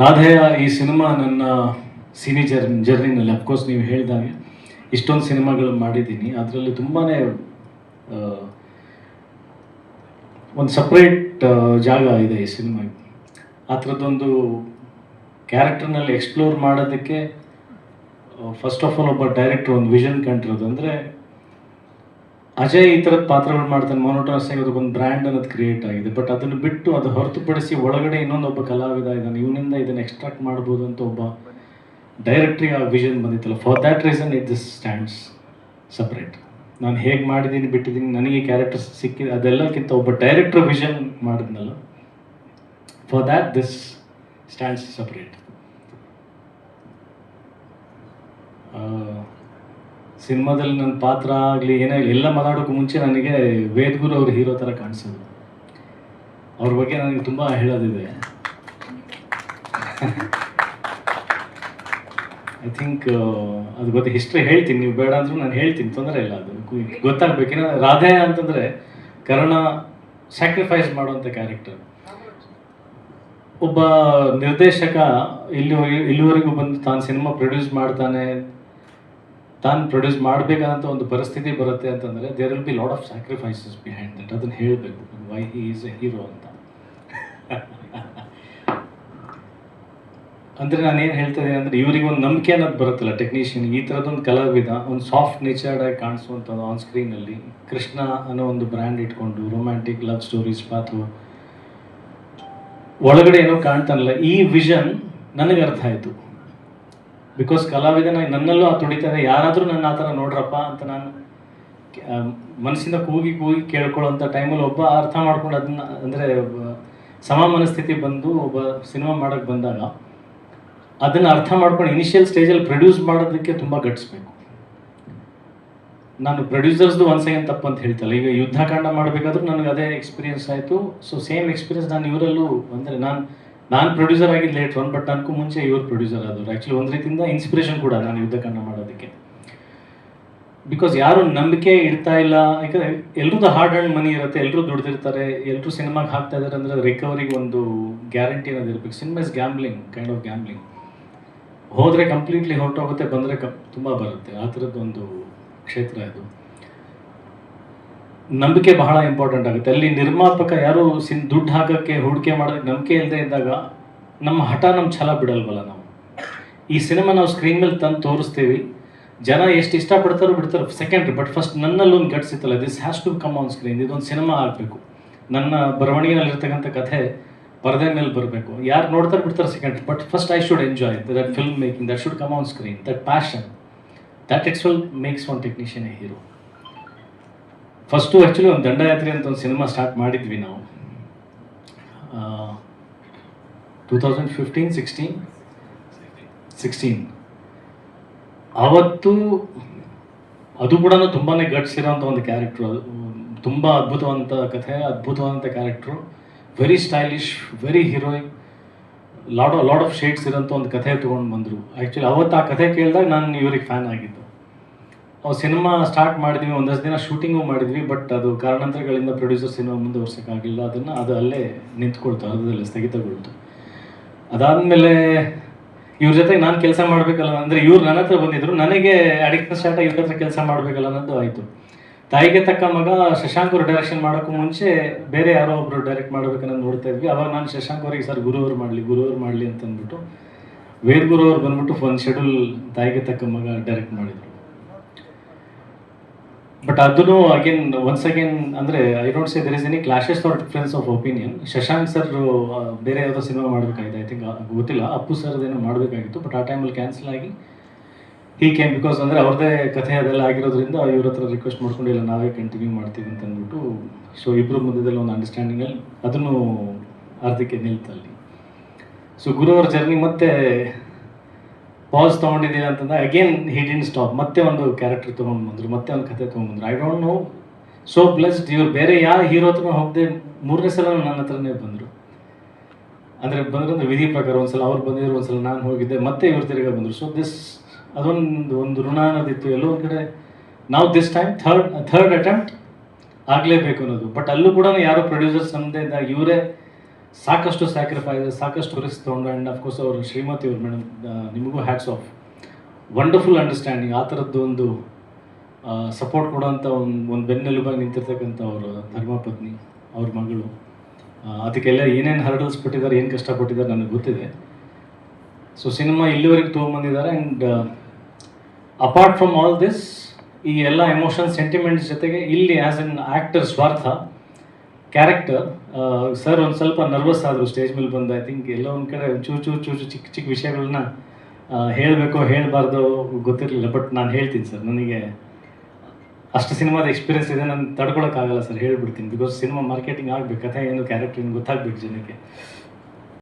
ರಾಧೆಯ ಈ ಸಿನಿಮಾ ನನ್ನ cine ಜರ್ನಿನಲ್ಲಿ of course ನೀವು ಹೇಳಿದಾಗೆ ಇಷ್ಟೊಂದು ಸಿನಿಮಾಗಳು ಮಾಡಿದ್ದೀನಿ. ಅದರಲ್ಲಿ ತುಂಬಾ ಒಂದು ಸಪ್ರೇಟ್ ಜಾಗ ಇದೆ ಈ ಸಿನಿಮಾಗೆ. ಆ ಥರದ್ದೊಂದು ಕ್ಯಾರೆಕ್ಟರ್ನಲ್ಲಿ ಎಕ್ಸ್ಪ್ಲೋರ್ ಮಾಡೋದಕ್ಕೆ ಫಸ್ಟ್ ಆಫ್ ಆಲ್ ಒಬ್ಬ ಡೈರೆಕ್ಟರ್ ಒಂದು ವಿಷನ್ ಕಂಡಿರೋದು. ಅಂದರೆ ಅಜಯ್ ಈ ಥರದ ಪಾತ್ರಗಳು ಮಾಡ್ತಾನೆ, ಮೊನೋಟೋನಸ್ ಆಗಿ ಅದಕ್ಕೊಂದು ಬ್ರ್ಯಾಂಡ್ ಅನ್ನೋದು ಕ್ರಿಯೇಟ್ ಆಗಿದೆ. ಬಟ್ ಅದನ್ನು ಬಿಟ್ಟು ಅದು ಹೊರತುಪಡಿಸಿ ಒಳಗಡೆ ಇನ್ನೊಂದೊಬ್ಬ ಕಲಾವಿದ ಇದ್ದಾನೆ, ಇವನಿಂದ ಇದನ್ನು ಎಕ್ಸ್ಟ್ರಾಕ್ಟ್ ಮಾಡ್ಬೋದು ಅಂತ ಒಬ್ಬ ಡೈರೆಕ್ಟ್ರಿಗೆ ಆ ವಿಷನ್ ಬಂದಿತ್ತಲ್ಲ. For that reason it this stands separate. ನಾನು ಹೇಗೆ ಮಾಡಿದ್ದೀನಿ ಬಿಟ್ಟಿದ್ದೀನಿ, ನನಗೆ ಕ್ಯಾರೆಕ್ಟರ್ಸ್ ಸಿಕ್ಕಿದೆ ಅದೆಲ್ಲಕ್ಕಿಂತ ಒಬ್ಬ ಡೈರೆಕ್ಟರ್ ವಿಷನ್ ಮಾಡಿದ್ನಲ್ಲ, for that this stands separate. ಸಿನಿಮಾದಲ್ಲಿ ನನ್ನ ಪಾತ್ರ ಆಗಲಿ ಏನೇ ಎಲ್ಲ ಮಾತಾಡೋಕ್ಕೂ ಮುಂಚೆ ನನಗೆ ವೇದಗುರು ಅವ್ರ ಹೀರೋ ಥರ ಕಾಣಿಸೋದು. ಅವ್ರ ಬಗ್ಗೆ ನನಗೆ ತುಂಬ ಹೇಳೋದಿದೆ. ಐ ಥಿಂಕ್ ಅದು ಗೊತ್ತು, ಹಿಸ್ಟ್ರಿ ಹೇಳ್ತೀನಿ, ನೀವು ಬೇಡ ಅಂದರೂ ನಾನು ಹೇಳ್ತೀನಿ, ತೊಂದರೆ ಇಲ್ಲ. ಅದು ಗೊತ್ತಾಗಬೇಕೇನ. ರಾಧೆ ಅಂತಂದರೆ ಕರ್ಣ ಸ್ಯಾಕ್ರಿಫೈಸ್ ಮಾಡುವಂಥ ಕ್ಯಾರೆಕ್ಟರ್. ಒಬ್ಬ ನಿರ್ದೇಶಕ ಇಲ್ಲಿವರೆಗೂ ಬಂದು ತಾನು ಸಿನಿಮಾ ಪ್ರೊಡ್ಯೂಸ್ ಮಾಡ್ತಾನೆ, ತಾನು ಪ್ರೊಡ್ಯೂಸ್ ಮಾಡಬೇಕಂತ ಒಂದು ಪರಿಸ್ಥಿತಿ ಬರುತ್ತೆ ಅಂತಂದರೆ there will be lot of sacrifices behind that. ಅದನ್ನು ಹೇಳಬೇಕು, why he is a hero ಅಂತ. ಅಂದರೆ ನಾನು ಏನು ಹೇಳ್ತಾ ಇದ್ದೀನಿ ಅಂದರೆ, ಇವರಿಗೆ ಒಂದು ನಂಬಿಕೆ ಅನ್ನೋದು ಬರುತ್ತಲ್ಲ ಟೆಕ್ನಿಷಿಯನ್, ಈ ಥರದೊಂದು ಕಲಾವಿದ ಒಂದು ಸಾಫ್ಟ್ ನೇಚರ್ಡ್ ಆಗಿ ಕಾಣಿಸುವಂಥದ್ದು ಆನ್ ಸ್ಕ್ರೀನಲ್ಲಿ. ಕೃಷ್ಣ ಅನ್ನೋ ಒಂದು ಬ್ರ್ಯಾಂಡ್ ಇಟ್ಕೊಂಡು ರೊಮ್ಯಾಂಟಿಕ್ ಲವ್ ಸ್ಟೋರೀಸ್ ಪಾತ್ರ ಒಳಗಡೆ ಏನೋ ಕಾಣ್ತಾನಲ್ಲ, ಈ ವಿಷನ್ ನನಗೆ ಅರ್ಥ ಆಯಿತು. ಬಿಕಾಸ್ ಕಲಾವಿದನ ನನ್ನಲ್ಲೂ ಆ ತುಡಿತಾರೆ, ಯಾರಾದರೂ ನನ್ನ ಆ ಥರ ನೋಡ್ರಪ್ಪ ಅಂತ ನಾನು ಮನಸ್ಸಿಂದ ಕೂಗಿ ಕೇಳ್ಕೊಳ್ಳೋಂಥ ಟೈಮಲ್ಲಿ ಒಬ್ಬ ಅರ್ಥ ಮಾಡ್ಕೊಂಡು ಅದನ್ನ, ಅಂದರೆ ಸಮ ಮನಸ್ಥಿತಿ ಬಂದು ಒಬ್ಬ ಸಿನಿಮಾ ಮಾಡೋಕ್ಕೆ ಬಂದಾಗ ಅದನ್ನು ಅರ್ಥ ಮಾಡ್ಕೊಂಡು ಇನಿಷಿಯಲ್ ಸ್ಟೇಜಲ್ಲಿ ಪ್ರೊಡ್ಯೂಸ್ ಮಾಡೋದಕ್ಕೆ ತುಂಬ ಗಟ್ಟಿಸ್ಬೇಕು. ನಾನು ಪ್ರೊಡ್ಯೂಸರ್ಸ್ದು ಒಂದು ಸೆಕೆಂಡ್ ತಪ್ಪು ಅಂತ ಹೇಳ್ತಲ್ಲ. ಈಗ ಯುದ್ಧಕಾಂಡ ಮಾಡಬೇಕಾದ್ರೂ ನನಗೆ ಅದೇ ಎಕ್ಸ್ಪೀರಿಯನ್ಸ್ ಆಯಿತು. ಸೊ ಸೇಮ್ ಎಕ್ಸ್ಪೀರಿಯನ್ಸ್ ನಾನು ಇವರಲ್ಲೂ, ಅಂದರೆ ನಾನು ಪ್ರೊಡ್ಯೂಸರ್ ಆಗಿದ್ದು ಲೇಟ್ರ್ ಒನ್, ಬಟ್ ನನಗೂ ಮುಂಚೆ ಇವರು ಪ್ರೊಡ್ಯೂಸರ್ ಆದವರು. ಆ್ಯಕ್ಚುಲಿ ಒಂದು ರೀತಿಯಿಂದ ಇನ್ಸ್ಪಿರೇಷನ್ ಕೂಡ ನಾನು ಯುದ್ಧಕಾಂಡ ಮಾಡೋದಕ್ಕೆ. ಬಿಕಾಸ್ ಯಾರು ನಂಬಿಕೆ ಇಡ್ತಾ ಇಲ್ಲ, ಯಾಕಂದರೆ ಎಲ್ರದ್ದು ಹಾರ್ಡ್ ಆ್ಯಂಡ್ ಮನಿ ಇರುತ್ತೆ, ಎಲ್ಲರೂ ದುಡ್ದಿರ್ತಾರೆ, ಎಲ್ಲರೂ ಸಿನಿಮಾಗೆ ಹಾಕ್ತಾ ಇದ್ದಾರೆ ಅಂದರೆ ರಿಕವರಿಗೆ ಒಂದು ಗ್ಯಾರಂಟಿ ಅನ್ನೋದು ಇರಬೇಕು. Cinema is gambling, kind of gambling. ಹೋದರೆ ಕಂಪ್ಲೀಟ್ಲಿ ಹೊರಟೋಗುತ್ತೆ, ಬಂದರೆ ತುಂಬ ಬರುತ್ತೆ. ಆ ಥರದ್ದೊಂದು ಕ್ಷೇತ್ರ ಇದು. ನಂಬಿಕೆ ಬಹಳ ಇಂಪಾರ್ಟೆಂಟ್ ಆಗುತ್ತೆ. ಅಲ್ಲಿ ನಿರ್ಮಾಪಕ ಯಾರು ದುಡ್ಡು ಹಾಕೋಕ್ಕೆ ಹೂಡಿಕೆ ಮಾಡೋದಕ್ಕೆ ನಂಬಿಕೆ ಇಲ್ಲದೆ ಇದ್ದಾಗ ನಮ್ಮ ಹಠ, ನಮ್ಮ ಛಲ ಬಿಡಲ್ವಲ್ಲ ನಾವು. ಈ ಸಿನಿಮಾ ನಾವು ಸ್ಕ್ರೀನ್ ಮೇಲೆ ತಂದು ತೋರಿಸ್ತೀವಿ, ಜನ ಎಷ್ಟು ಇಷ್ಟಪಡ್ತಾರೋ ಬಿಡ್ತಾರೆ ಸೆಕೆಂಡ್ರಿ, ಬಟ್ ಫಸ್ಟ್ ನನ್ನಲ್ಲೊಂದು ಗಟ್ಸ್ ಇತ್ತಲ್ಲ, this has to come on screen. ಇದೊಂದು ಸಿನಿಮಾ ಆಗಬೇಕು, ನನ್ನ ಬರವಣಿಗೆನಲ್ಲಿರ್ತಕ್ಕಂಥ ಕಥೆ ಪರದೆ ಮೇಲೆ ಬರಬೇಕು. ಯಾರು ನೋಡ್ತಾರೆ ಬಿಡ್ತಾರೆ secondary, but first I should enjoy that film making, that should come on screen, that passion, that it's will makes one technician A hero. First actually ಒಂದು ದಂಡಯಾತ್ರೆ ಅಂತ ಒಂದು ಸಿನಿಮಾ ಸ್ಟಾರ್ಟ್ ಮಾಡಿದ್ವಿ ನಾವು 2015-16 ಆವತ್ತು. ಅದು ಕೂಡ ತುಂಬಾ ಗಟ್ಸ್ ಇರೋಂಥ ಒಂದು ಕ್ಯಾರೆಕ್ಟ್ರು. ಅದು ತುಂಬ ಅದ್ಭುತವಂತ ಕಥೆ, ಅದ್ಭುತವಾದಂಥ character, very stylish, very heroic, lot of shades ಇರೋಂಥ ಒಂದು ಕಥೆ ತೊಗೊಂಡು ಬಂದರು. ಆ್ಯಕ್ಚುಲಿ ಅವತ್ತು ಆ ಕಥೆ ಕೇಳಿದಾಗ ನಾನು ಇವ್ರಿಗೆ ಫ್ಯಾನ್ ಆಗಿದ್ದು. ಅವ್ರು ಸಿನಿಮಾ ಸ್ಟಾರ್ಟ್ ಮಾಡಿದ್ವಿ, ಒಂದಷ್ಟು ದಿನ ಶೂಟಿಂಗು ಮಾಡಿದ್ವಿ, ಬಟ್ ಅದು ಕಾರಣಾಂತರಗಳಿಂದ ಪ್ರೊಡ್ಯೂಸರ್ ಸಿನಿಮಾ ಮುಂದುವರ್ಸೋಕ್ಕಾಗಲಿಲ್ಲ. ಅದು ಅಲ್ಲೇ ನಿಂತ್ಕೊಳ್ತು, ಅರ್ಧದಲ್ಲೇ ಸ್ಥಗಿತಗೊಳ್ತು. ಅದಾದಮೇಲೆ ಇವ್ರ ಜೊತೆಗೆ ನಾನು ಕೆಲಸ ಮಾಡಬೇಕಲ್ಲ, ಅಂದರೆ ಇವ್ರು ನನ್ನ ಹತ್ರ ಬಂದಿದ್ರು, ನನಗೆ ಅಡಿಕ್ಷನ್ ಸ್ಟಾರ್ಟ್ ಆಗಿ ಇವ್ರ ಹತ್ರ ಕೆಲಸ ಮಾಡಬೇಕಲ್ಲ ಅನ್ನೋದು ಆಯಿತು. ತಾಯಿಗೆ ತಕ್ಕ ಮಗ ಶಶಾಂಕ್ ಅವರು ಡೈರೆಕ್ಷನ್ ಮಾಡೋಕ್ಕೂ ಮುಂಚೆ ಬೇರೆ ಯಾರೋ ಒಬ್ಬರು ಡೈರೆಕ್ಟ್ ಮಾಡಬೇಕನ್ನೋದು ನೋಡ್ತಾ ಇದ್ವಿ. ಅವಾಗ ನಾನು ಶಶಾಂಕ್ ಅವರಿಗೆ ಸರ್ ಗುರುವರು ಮಾಡಲಿ ಅಂತ ಅಂದ್ಬಿಟ್ಟು ವೇದಗುರು ಅವ್ರು ಬಂದ್ಬಿಟ್ಟು ಒಂದು ಶೆಡ್ಯೂಲ್ ತಾಯಿಗೆ ತಕ್ಕ ಮಗ ಡೈರೆಕ್ಟ್ ಮಾಡಿದರು. ಬಟ್ ಅದನ್ನು ಒನ್ಸ್ ಅಗೇನ್ ಅಂದರೆ I don't say there is any clashes or difference of opinion. Shashank sir ಬೇರೆ ಯಾವುದೋ ಸಿನಿಮಾ ಮಾಡಬೇಕಾಗಿದೆ, ಐ ಥಿಂಕ್ ಗೊತ್ತಿಲ್ಲ, ಅಪ್ಪು ಸರ್ದೇನೋ ಮಾಡಬೇಕಾಗಿತ್ತು, ಬಟ್ ಆ ಟೈಮಲ್ಲಿ ಕ್ಯಾನ್ಸಲ್ ಆಗಿ ಹೀ ಕೇಮ್. ಬಿಕಾಸ್ ಅಂದರೆ ಅವ್ರದ್ದೇ ಕಥೆ ಅದೆಲ್ಲ ಆಗಿರೋದ್ರಿಂದ ಇವ್ರ ಹತ್ರ ರಿಕ್ವೆಸ್ಟ್ ಮಾಡ್ಕೊಂಡು ಇಲ್ಲ ನಾವೇ ಕಂಟಿನ್ಯೂ ಮಾಡ್ತೀವಿ ಅಂತ ಅಂದ್ಬಿಟ್ಟು, ಸೊ ಇಬ್ಬರು ಮಧ್ಯದಲ್ಲಿ ಒಂದು ಅಂಡರ್ಸ್ಟ್ಯಾಂಡಿಂಗಲ್ಲಿ ಅದನ್ನು ಅರ್ಧಕ್ಕೆ ನಿಲ್ತಲ್ಲಿ. ಸೊ ಗುರು ಅವ್ರ ಜರ್ನಿ ಮತ್ತೆ ಪಾಸ್ ತೊಗೊಂಡಿದ್ದೀವಿ ಅಂತಂದ್ರೆ ಅಗೇನ್ ಹಿ ಡಿಂಟ್ ಸ್ಟಾಪ್. ಮತ್ತೆ ಒಂದು ಕ್ಯಾರೆಕ್ಟರ್ ತೊಗೊಂಡು ಬಂದರು, ಮತ್ತೆ ಒಂದು ಕಥೆ ತೊಗೊಂಡ್ಬಂದ್ರು. I don't know, so blessed. ಇವ್ರು ಬೇರೆ ಯಾವ ಹೀರೋ ಹತ್ರ ಹೋಗದೆ 3ನೇ ಸಲ ನನ್ನ ಹತ್ರನೇ ಬಂದರು. ಅಂದರೆ ಬಂದ್ರೆ ವಿಧಿ ಪ್ರಕಾರ ಒಂದ್ಸಲ ಅವ್ರು ಬಂದಿದ್ರು, ಒಂದ್ಸಲ ನಾನು ಹೋಗಿದ್ದೆ, ಮತ್ತೆ ಇವ್ರು ತಿರುಗಿ ಬಂದರು. ಸೊ ಅದೊಂದು ಋಣ ಅನ್ನೋದಿತ್ತು ಎಲ್ಲೋ ಒಂದು ಕಡೆ. ನಾವು ದಿಸ್ ಟೈಮ್ ಥರ್ಡ್ ಅಟೆಂಪ್ಟ್ ಆಗಲೇಬೇಕು ಅನ್ನೋದು. ಬಟ್ ಅಲ್ಲೂ ಕೂಡ ಯಾರೋ ಪ್ರೊಡ್ಯೂಸರ್ಸ್ ನಮ್ಮದೇ ಇದ್ದಾಗ ಇವರೇ ಸಾಕಷ್ಟು ಸ್ಯಾಕ್ರಿಫೈಸಸ್, ಸಾಕಷ್ಟು ರಿಸ್ಕ್ ತೊಗೊಂಡು, ಆ್ಯಂಡ್ ಅಫ್ಕೋರ್ಸ್ ಅವರು ಶ್ರೀಮತಿ ಅವ್ರು ಮೇಡಮ್, ನಿಮಗೂ ಹ್ಯಾಟ್ಸ್ ಆಫ್. ವಂಡರ್ಫುಲ್ ಅಂಡರ್ಸ್ಟ್ಯಾಂಡಿಂಗ್, ಆ ಥರದ್ದು ಒಂದು ಸಪೋರ್ಟ್ ಕೊಡೋಂಥ ಒಂದು ಬೆನ್ನೆಲುಬಾಗಿ ನಿಂತಿರ್ತಕ್ಕಂಥ ಅವರು ಧರ್ಮಪತ್ನಿ, ಅವ್ರ ಮಗಳು. ಅದಕ್ಕೆಲ್ಲ ಏನೇನು ಹರ್ಡಲ್ಸ್ ಪಟ್ಟಿದ್ದಾರೆ, ಏನು ಕಷ್ಟಪಟ್ಟಿದ್ದಾರೆ ನನಗೆ ಗೊತ್ತಿದೆ. ಸೊ ಸಿನಿಮಾ ಇಲ್ಲಿವರೆಗೆ ತೊಗೊಂಬಂದಿದ್ದಾರೆ. And apart from all this, ಈ ಎಲ್ಲ ಎಮೋಷನ್ ಸೆಂಟಿಮೆಂಟ್ಸ್ ಜೊತೆಗೆ ಇಲ್ಲಿ ಆ್ಯಸ್ ಎನ್ ಆ್ಯಕ್ಟರ್ ಸ್ವಾರ್ಥ ಕ್ಯಾರೆಕ್ಟರ್, ಸರ್ ಒಂದು ಸ್ವಲ್ಪ ನರ್ವಸ್ ಆದರು ಸ್ಟೇಜ್ ಮೇಲೆ ಬಂದು. ಐ ಥಿಂಕ್ ಎಲ್ಲೋ ಒಂದು ಕಡೆ ಚೂಚು ಚಿಕ್ಕ ಚಿಕ್ಕ ವಿಷಯಗಳನ್ನ ಹೇಳಬೇಕೋ ಹೇಳಬಾರ್ದು ಗೊತ್ತಿರಲಿಲ್ಲ. ಬಟ್ ನಾನು ಹೇಳ್ತೀನಿ ಸರ್, ನನಗೆ ಅಷ್ಟು ಸಿನಿಮಾದ ಎಕ್ಸ್ಪೀರಿಯನ್ಸ್ ಇದೆ, ನಾನು ತಡ್ಕೊಳಕ್ಕಾಗಲ್ಲ ಸರ್, ಹೇಳ್ಬಿಡ್ತೀನಿ. ಬಿಕಾಸ್ ಸಿನಿಮಾ ಮಾರ್ಕೆಟಿಂಗ್ ಆಗಬೇಕು, ಕಥೆ ಏನು ಕ್ಯಾರೆಕ್ಟರ್ ಏನು ಗೊತ್ತಾಗಬೇಕು ಜನಕ್ಕೆ.